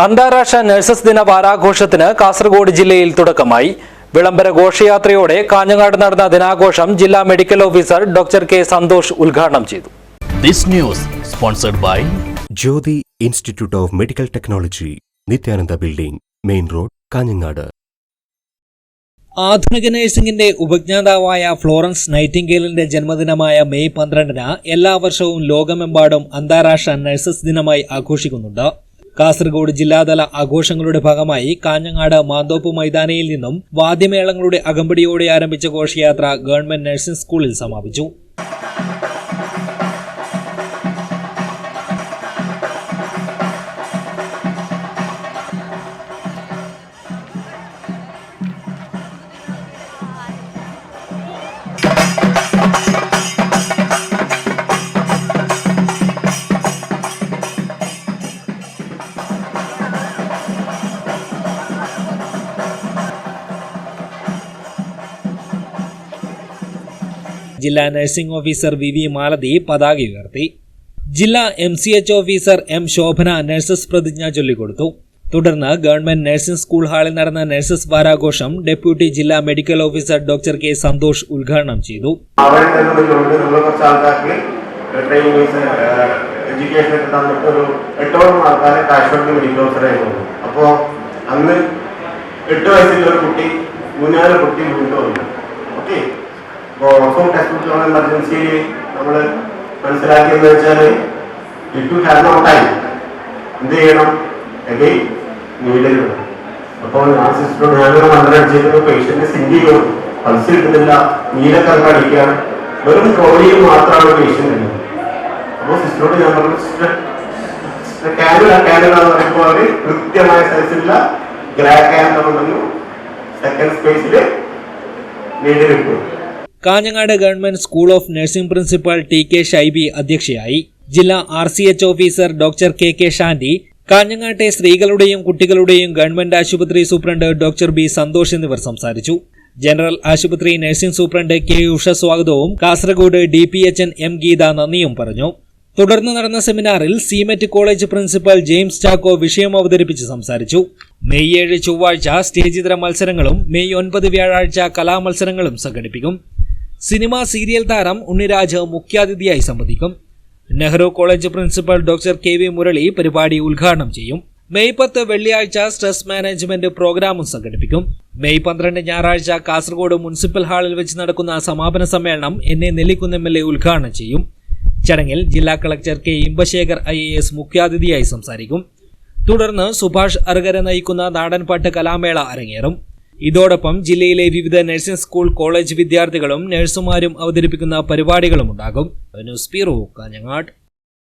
അന്താരാഷ്ട്ര നഴ്സസ് ദിന വാരാഘോഷത്തിന് കാസർഗോഡ് ജില്ലയിൽ തുടക്കമായി. വിളംബര ഘോഷയാത്രയോടെ കാഞ്ഞങ്ങാട് നടന്ന ദിനാഘോഷം ജില്ലാ medical officer doctor K Santhosh ഉദ്ഘാടനം ചെയ്തു. This news sponsored by Jyothi institute of medical technology, Nithyananda building, main road, Kanhangad. ആധുനിക നഴ്സിംഗിന്റെ ഉപജ്ഞാതാവായ ഫ്ലോറൻസ് നൈറ്റിംഗേലിന്റെ ജന്മദിനമായ മെയ് 12-ന് എല്ലാ വർഷവും ലോകമെമ്പാടും അന്താരാഷ്ട്ര നഴ്സസ് ദിനമായി ആഘോഷിക്കുന്നുണ്ട്. കാസർഗോഡ് ജില്ലാതല ആഘോഷങ്ങളുടെ ഭാഗമായി കാഞ്ഞങ്ങാട് മാന്തോപ്പ് മൈതാനിയിൽ നിന്നും വാദ്യമേളങ്ങളുടെ അകമ്പടിയോടെ ആരംഭിച്ച ഘോഷയാത്ര ഗവൺമെന്റ് നഴ്സിംഗ് സ്കൂളിൽ സമാപിച്ചു. ജില്ലാ നഴ്സിംഗ് ഓഫീസർ വി മാലതി പതാക ഉയർത്തി. ജില്ലാ MCH officer M Shobhana nurses പ്രതിജ്ഞ ചൊല്ലിക്കൊടുത്തു. തുടർന്ന് ഗവൺമെന്റ് നഴ്സിംഗ് സ്കൂൾ ഹാളിൽ നടന്ന നഴ്സസ് വാരാഘോഷം ഡെപ്യൂട്ടി ജില്ലാ medical officer doctor K Santhosh ഉദ്ഘാടനം ചെയ്തു. അപ്പോൾ അന്ന് 8 വയസ്സുള്ള ഒരു കുട്ടി 3 കുട്ടി ഓക്കെ ഓർഫം ടെസ്റ്റ് എമർജൻസിയിൽ നമ്മൾ മനസ്സിലാക്കിയെന്ന് വെച്ചാൽ ഇറ്റ് ഹാവ് നോ ടൈം. എന്ത് ചെയ്യണം? അഗൈൻ നീഡിൽ വേണം. അപ്പോൾ ആ സിസ്റ്ററോട് ഞാനൊരു മന്ത്രടിച്ചിരുന്നു, പേഷ്യന്റ് സിങ്ക് ചെയ്യും, പൾസ് കിട്ടുന്നില്ല, നീലൊക്കെ അടിക്കുകയാണ്, വെറും ട്രോളിയിൽ മാത്രമാണ് പേഷ്യന്റ് ഉള്ളത്. അപ്പോൾ സിസ്റ്ററോട് ഞാൻ പറഞ്ഞു, ക്യാനുല എന്ന് പറയുമ്പോൾ അവർ കൃത്യമായ സൈസിലുള്ള ഗ്രാ ക്യാൻ കൊണ്ടുവന്നു സെക്കൻഡ് സ്പേസിൽ നീഡിൽ ഇട്ടു. Kanhangad government school of nursing principal TK Shaibi അധ്യക്ഷയായി. ജില്ലാ RCH officer doctor KK Shandy, കാഞ്ഞങ്ങാട്ടെ സ്ത്രീകളുടെയും കുട്ടികളുടെയും ഗവൺമെന്റ് ആശുപത്രി സൂപ്രണ്ട് ഡോക്ടർ B സന്തോഷ് എന്നിവർ സംസാരിച്ചു. ജനറൽ ആശുപത്രി നഴ്സിംഗ് സൂപ്രണ്ട് K ഉഷ സ്വാഗതവും കാസർഗോഡ് DPHN M ഗീത നന്ദിയും പറഞ്ഞു. തുടർന്ന് നടന്ന സെമിനാറിൽ CMET college principal James Chacko വിഷയം അവതരിപ്പിച്ച് സംസാരിച്ചു. മെയ് 7 ചൊവ്വാഴ്ച സ്റ്റേജിതര മത്സരങ്ങളും മെയ് 9 വ്യാഴാഴ്ച കലാമത്സരങ്ങളും സംഘടിപ്പിക്കും. സിനിമ സീരിയൽ താരം ഉണ്ണിരാജ് മുഖ്യാതിഥിയായി സംബന്ധിക്കും. Nehru college principal doctor KV Murali പരിപാടി ഉദ്ഘാടനം ചെയ്യും. മെയ് 10 വെള്ളിയാഴ്ച സ്ട്രെസ് മാനേജ്മെന്റ് പ്രോഗ്രാമും സംഘടിപ്പിക്കും. മെയ് 12 ഞായറാഴ്ച കാസർഗോഡ് മുനിസിപ്പൽ ഹാളിൽ വെച്ച് നടക്കുന്ന സമാപന സമ്മേളനം നെല്ലിക്കുന്ന് MLA ഉദ്ഘാടനം ചെയ്യും. ചടങ്ങിൽ ജില്ലാ കളക്ടർ K ഇമ്പശേഖർ IAS മുഖ്യാതിഥിയായി സംസാരിക്കും. തുടർന്ന് സുഭാഷ് അർഗര നയിക്കുന്ന നാടൻപാട്ട് കലാമേള അരങ്ങേറും. ഇതോടൊപ്പം ജില്ലയിലെ വിവിധ നഴ്സിംഗ് സ്കൂൾ കോളേജ് വിദ്യാർത്ഥികളും നഴ്സുമാരും അവതരിപ്പിക്കുന്ന പരിപാടികളും ഉണ്ടാകും. News bureau, Kanhangad.